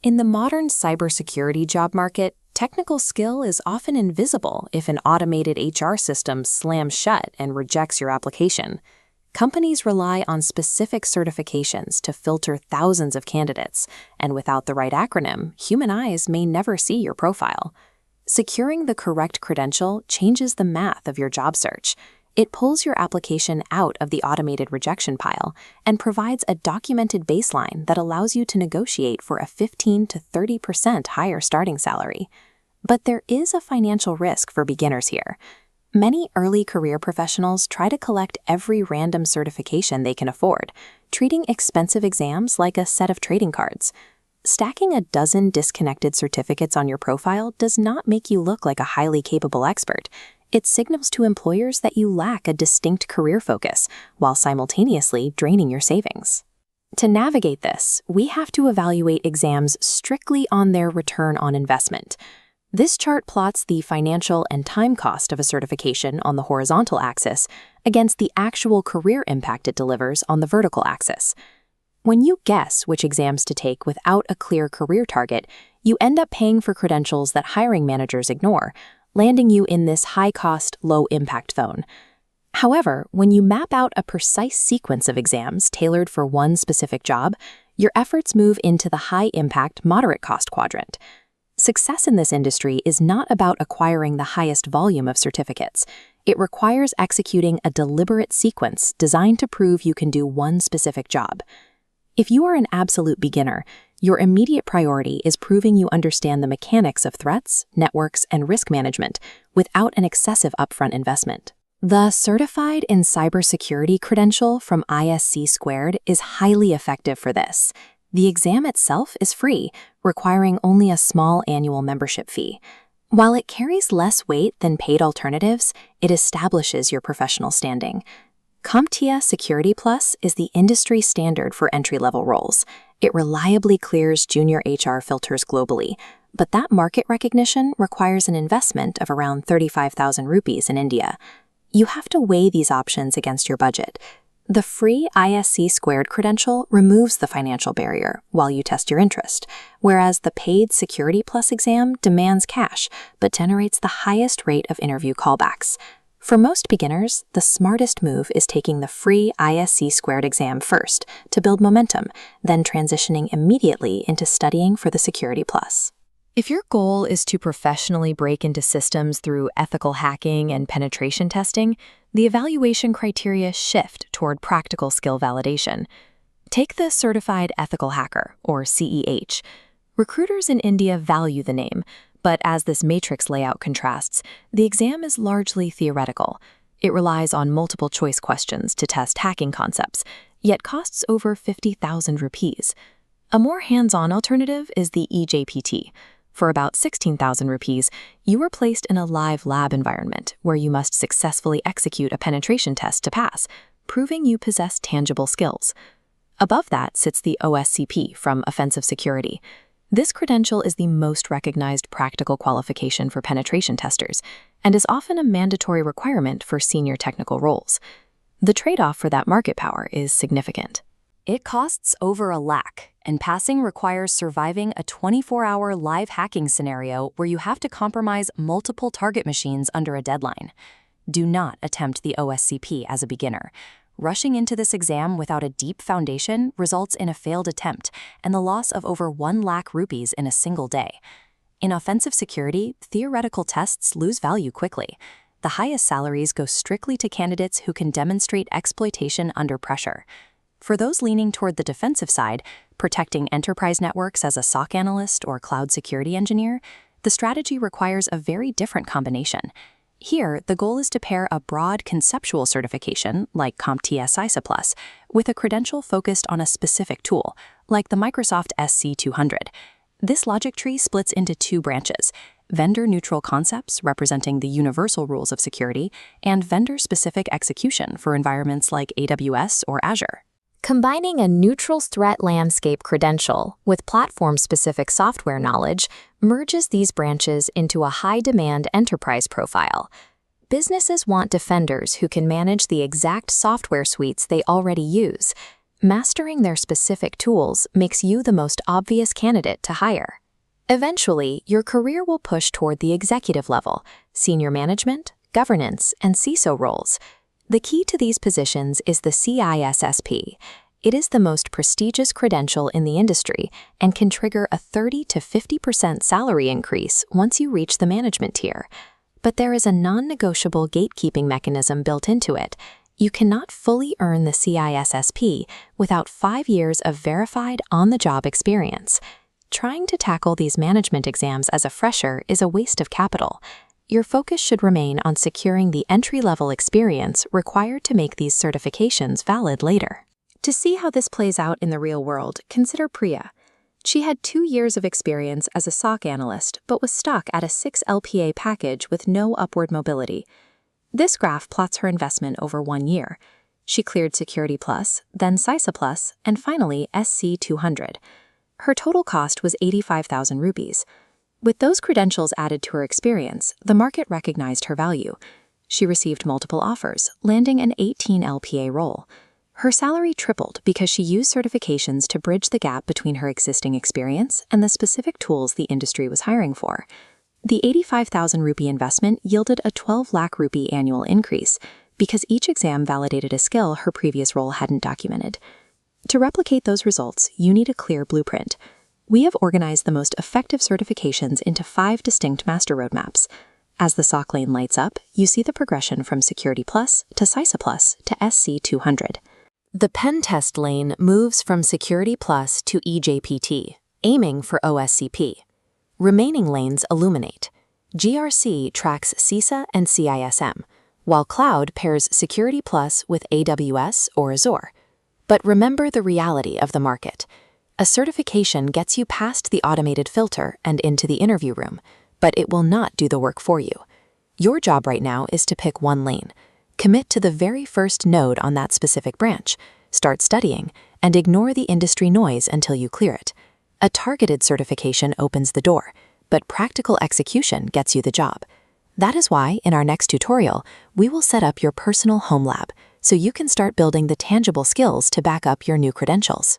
In the modern cybersecurity job market, technical skill is often invisible if an automated HR system slams shut and rejects your application. Companies rely on specific certifications to filter thousands of candidates, and without the right acronym, human eyes may never see your profile. Securing the correct credential changes the math of your job search. It pulls your application out of the automated rejection pile and provides a documented baseline that allows you to negotiate for a 15 to 30% higher starting salary. But there is a financial risk for beginners here. Many early career professionals try to collect every random certification they can afford, treating expensive exams like a set of trading cards. Stacking a dozen disconnected certificates on your profile does not make you look like a highly capable expert. It signals to employers that you lack a distinct career focus, while simultaneously draining your savings. To navigate this, we have to evaluate exams strictly on their return on investment. This chart plots the financial and time cost of a certification on the horizontal axis against the actual career impact it delivers on the vertical axis. When you guess which exams to take without a clear career target, you end up paying for credentials that hiring managers ignore, landing you in this high-cost, low-impact zone. However, when you map out a precise sequence of exams tailored for one specific job, your efforts move into the high-impact, moderate-cost quadrant. Success in this industry is not about acquiring the highest volume of certificates. It requires executing a deliberate sequence designed to prove you can do one specific job. If you are an absolute beginner, your immediate priority is proving you understand the mechanics of threats, networks, and risk management without an excessive upfront investment. The Certified in Cybersecurity credential from ISC² is highly effective for this. The exam itself is free, requiring only a small annual membership fee. While it carries less weight than paid alternatives, it establishes your professional standing. CompTIA Security Plus is the industry standard for entry-level roles. It reliably clears junior HR filters globally, but that market recognition requires an investment of around 35,000 rupees in India. You have to weigh these options against your budget. The free ISC² credential removes the financial barrier while you test your interest, whereas the paid Security Plus exam demands cash but generates the highest rate of interview callbacks. For most beginners, the smartest move is taking the free ISC² exam first to build momentum, then transitioning immediately into studying for the Security Plus. If your goal is to professionally break into systems through ethical hacking and penetration testing, the evaluation criteria shift toward practical skill validation. Take the Certified Ethical Hacker, or CEH. Recruiters in India value the name, but as this matrix layout contrasts, the exam is largely theoretical. It relies on multiple choice questions to test hacking concepts, yet costs over 50,000 rupees. A more hands-on alternative is the eJPT. For about 16,000 rupees, you are placed in a live lab environment where you must successfully execute a penetration test to pass, proving you possess tangible skills. Above that sits the OSCP from Offensive Security. This credential is the most recognized practical qualification for penetration testers and is often a mandatory requirement for senior technical roles. The trade-off for that market power is significant. It costs over a lakh, and passing requires surviving a 24-hour live hacking scenario where you have to compromise multiple target machines under a deadline. Do not attempt the OSCP as a beginner. Rushing into this exam without a deep foundation results in a failed attempt and the loss of over 1 lakh rupees in a single day. In offensive security, theoretical tests lose value quickly. The highest salaries go strictly to candidates who can demonstrate exploitation under pressure. For those leaning toward the defensive side, protecting enterprise networks as a SOC analyst or cloud security engineer, the strategy requires a very different combination. Here, the goal is to pair a broad conceptual certification, like CompTIA CySA+, with a credential focused on a specific tool, like the Microsoft SC200. This logic tree splits into 2 branches: vendor-neutral concepts representing the universal rules of security, and vendor-specific execution for environments like AWS or Azure. Combining a neutral threat landscape credential with platform-specific software knowledge merges these branches into a high-demand enterprise profile. Businesses want defenders who can manage the exact software suites they already use. Mastering their specific tools makes you the most obvious candidate to hire. Eventually, your career will push toward the executive level, senior management, governance, and CISO roles. The key to these positions is the CISSP. It is the most prestigious credential in the industry and can trigger a 30 to 50% salary increase once you reach the management tier. But there is a non-negotiable gatekeeping mechanism built into it. You cannot fully earn the CISSP without 5 years of verified on-the-job experience. Trying to tackle these management exams as a fresher is a waste of capital. Your focus should remain on securing the entry-level experience required to make these certifications valid later. To see how this plays out in the real world, consider Priya. She had 2 years of experience as a SOC analyst, but was stuck at a 6 LPA package with no upward mobility. This graph plots her investment over 1 year. She cleared Security Plus, then CySA Plus, and finally SC 200. Her total cost was 85,000 rupees. With those credentials added to her experience, the market recognized her value. She received multiple offers, landing an 18 LPA role. Her salary tripled because she used certifications to bridge the gap between her existing experience and the specific tools the industry was hiring for. The 85,000 rupee investment yielded a 12 lakh rupee annual increase because each exam validated a skill her previous role hadn't documented. To replicate those results, you need a clear blueprint. We have organized the most effective certifications into 5 distinct master roadmaps. As the SOC lane lights up, you see the progression from Security Plus to CySA Plus to SC 200. The pen test lane moves from Security Plus to eJPT, aiming for OSCP. Remaining lanes illuminate. GRC tracks CISA and CISM, while Cloud pairs Security Plus with AWS or Azure. But remember the reality of the market. A certification gets you past the automated filter and into the interview room, but it will not do the work for you. Your job right now is to pick one lane. Commit to the very first node on that specific branch, start studying, and ignore the industry noise until you clear it. A targeted certification opens the door, but practical execution gets you the job. That is why, in our next tutorial, we will set up your personal home lab so you can start building the tangible skills to back up your new credentials.